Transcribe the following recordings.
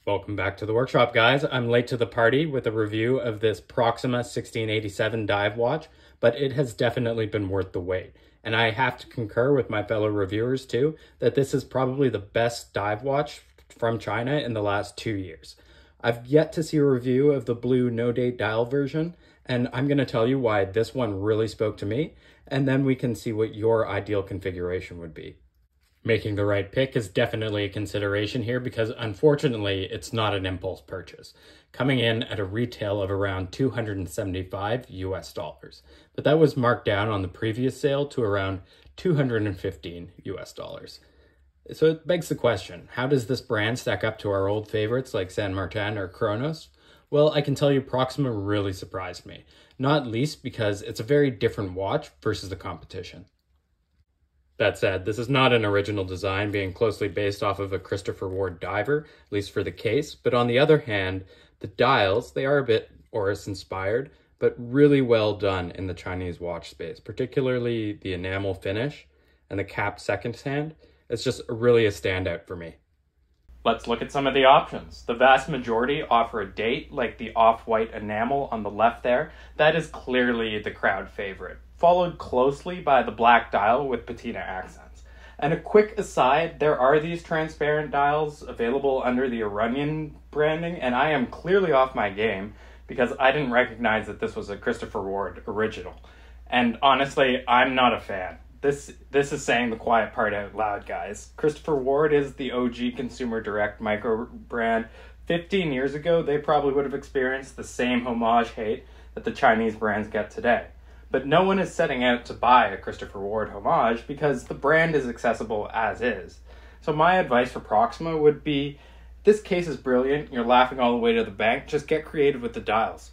Welcome back to the workshop, guys. I'm late to the party with a review of this Proxima 1687 dive watch, but it has definitely been worth the wait. And I have to concur with my fellow reviewers too, that this is probably the best dive watch from China in the last 2 years. I've yet to see a review of the blue no-date dial version, and I'm going to tell you why this one really spoke to me, and then we can see what your ideal configuration would be. Making the right pick is definitely a consideration here because unfortunately it's not an impulse purchase, coming in at a retail of around $275 US. But that was marked down on the previous sale to around $215 US. So it begs the question, how does this brand stack up to our old favorites like San Martin or Chronos? Well, I can tell you Proxima really surprised me, not least because it's a very different watch versus the competition. That said, this is not an original design, being closely based off of a Christopher Ward diver, at least for the case. But on the other hand, the dials, they are a bit Oris inspired, but really well done in the Chinese watch space, particularly the enamel finish and the capped second hand. It's just really a standout for me. Let's look at some of the options. The vast majority offer a date, like the off-white enamel on the left there. That is clearly the crowd favorite, followed closely by the black dial with patina accents. And a quick aside, there are these transparent dials available under the Iranian branding, and I am clearly off my game because I didn't recognize that this was a Christopher Ward original. And honestly, I'm not a fan. This is saying the quiet part out loud, guys. Christopher Ward is the OG consumer direct micro brand. 15 years ago, they probably would have experienced the same homage hate that the Chinese brands get today. But no one is setting out to buy a Christopher Ward homage because the brand is accessible as is. So my advice for Proxima would be, this case is brilliant, you're laughing all the way to the bank, just get creative with the dials.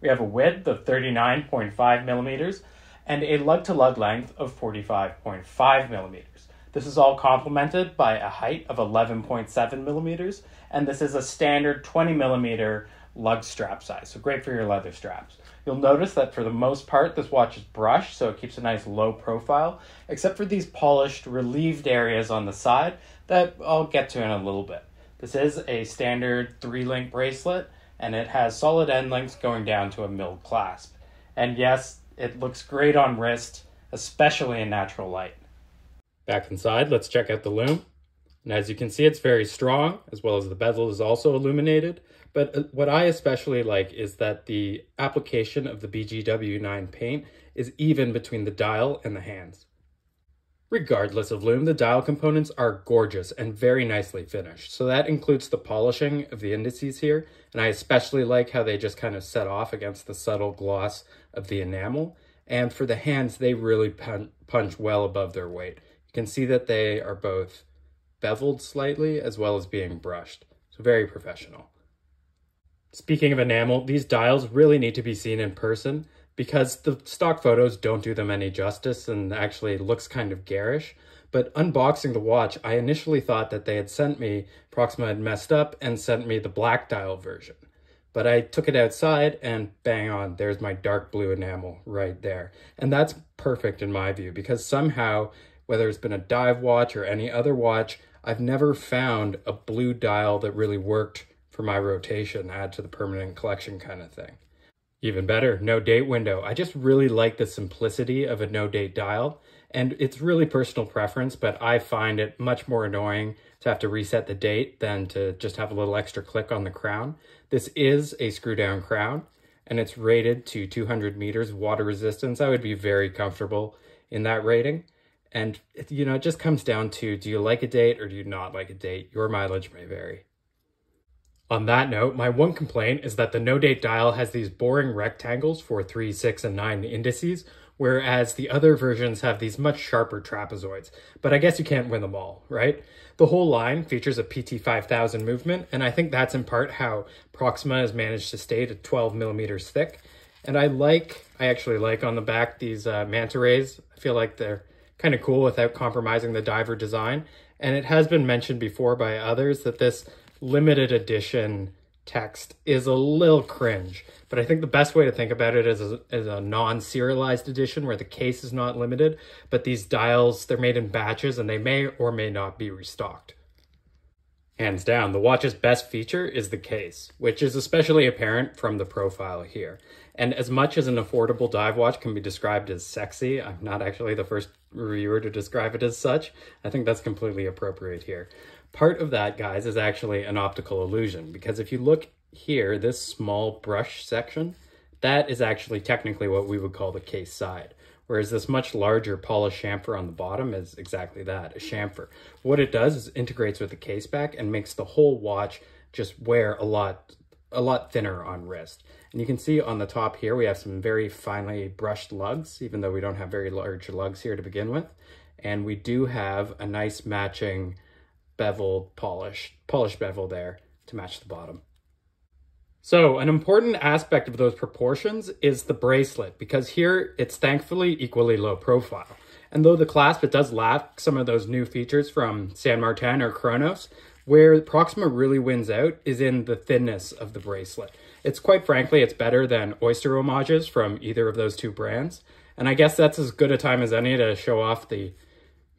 We have a width of 39.5 millimeters and a lug-to-lug length of 45.5 millimeters. This is all complemented by a height of 11.7 millimeters, and this is a standard 20 millimeter lug strap size, so great for your leather straps. You'll notice that for the most part, this watch is brushed, so it keeps a nice low profile, except for these polished, relieved areas on the side that I'll get to in a little bit. This is a standard 3-link bracelet, and it has solid end links going down to a milled clasp. And yes, it looks great on wrist, especially in natural light. Back inside, let's check out the lume. And as you can see, it's very strong, as well as the bezel is also illuminated. But what I especially like is that the application of the BGW9 paint is even between the dial and the hands. Regardless of lume, the dial components are gorgeous and very nicely finished. So that includes the polishing of the indices here, and I especially like how they just kind of set off against the subtle gloss of the enamel. And for the hands, they really punch well above their weight. You can see that they are both beveled slightly as well as being brushed. So very professional. Speaking of enamel, these dials really need to be seen in person because the stock photos don't do them any justice and actually looks kind of garish. But unboxing the watch, I initially thought that they had sent me, Proxima had messed up and sent me the black dial version. But I took it outside and bang on, there's my dark blue enamel right there. And that's perfect in my view because somehow, whether it's been a dive watch or any other watch, I've never found a blue dial that really worked for my rotation, add to the permanent collection kind of thing. Even better, no date window. I just really like the simplicity of a no date dial, and it's really personal preference, but I find it much more annoying to have to reset the date than to just have a little extra click on the crown. This is a screw down crown, and it's rated to 200 meters of water resistance. I would be very comfortable in that rating. And you know, it just comes down to, do you like a date or do you not like a date? Your mileage may vary. On that note, my one complaint is that the no-date dial has these boring rectangles for 3, 6, and 9 indices, whereas the other versions have these much sharper trapezoids. But I guess you can't win them all, right? The whole line features a PT5000 movement, and I think that's in part how Proxima has managed to stay to 12 millimeters thick. And I actually like on the back these manta rays. I feel like they're kind of cool without compromising the diver design. And it has been mentioned before by others that this limited edition text is a little cringe, but I think the best way to think about it is a non-serialized edition where the case is not limited, but these dials, they're made in batches and they may or may not be restocked. Hands down, the watch's best feature is the case, which is especially apparent from the profile here. And as much as an affordable dive watch can be described as sexy, I'm not actually the first reviewer to describe it as such. I think that's completely appropriate here. Part of that, guys, is actually an optical illusion, because if you look here, this small brush section, that is actually technically what we would call the case side. Whereas this much larger polished chamfer on the bottom is exactly that, a chamfer. What it does is integrates with the case back and makes the whole watch just wear a lot thinner on wrist. And you can see on the top here, we have some very finely brushed lugs, even though we don't have very large lugs here to begin with. And we do have a nice matching beveled polished bevel there to match the bottom. So an important aspect of those proportions is the bracelet, because here it's thankfully equally low profile. And though the clasp, it does lack some of those new features from San Martin or Chronos, where Proxima really wins out is in the thinness of the bracelet. It's quite frankly, it's better than Oyster homages from either of those two brands. And I guess that's as good a time as any to show off the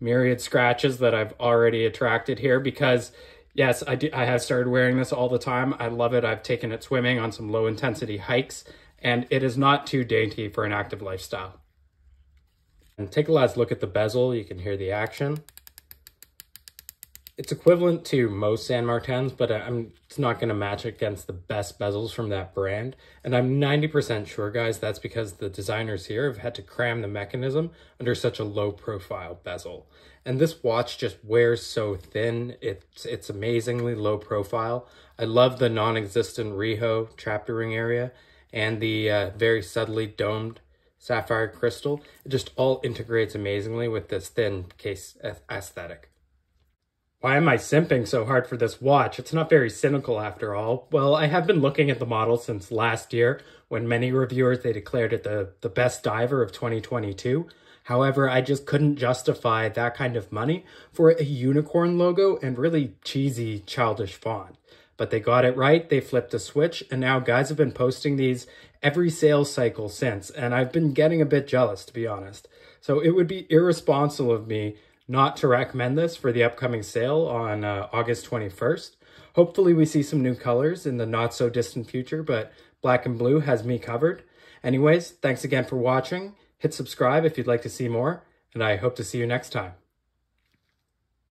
myriad scratches that I've already attracted here, because yes, I have started wearing this all the time. I love it. I've taken it swimming on some low intensity hikes, and it is not too dainty for an active lifestyle. And take a last look at the bezel. You can hear the action. It's equivalent to most San Martins, but it's not going to match against the best bezels from that brand. And I'm 90% sure, guys, that's because the designers here have had to cram the mechanism under such a low profile bezel. And this watch just wears so thin. It's amazingly low profile. I love the non-existent Riho chapter ring area and the very subtly domed sapphire crystal. It just all integrates amazingly with this thin case aesthetic. Why am I simping so hard for this watch? It's not very cynical after all. Well, I have been looking at the model since last year, when many reviewers, they declared it the best diver of 2022. However, I just couldn't justify that kind of money for a unicorn logo and really cheesy, childish font. But they got it right, they flipped a switch, and now guys have been posting these every sales cycle since, and I've been getting a bit jealous, to be honest. So it would be irresponsible of me not to recommend this for the upcoming sale on August 21st. Hopefully we see some new colors in the not so distant future, but black and blue has me covered. Anyways, thanks again for watching. Hit subscribe if you'd like to see more, and I hope to see you next time.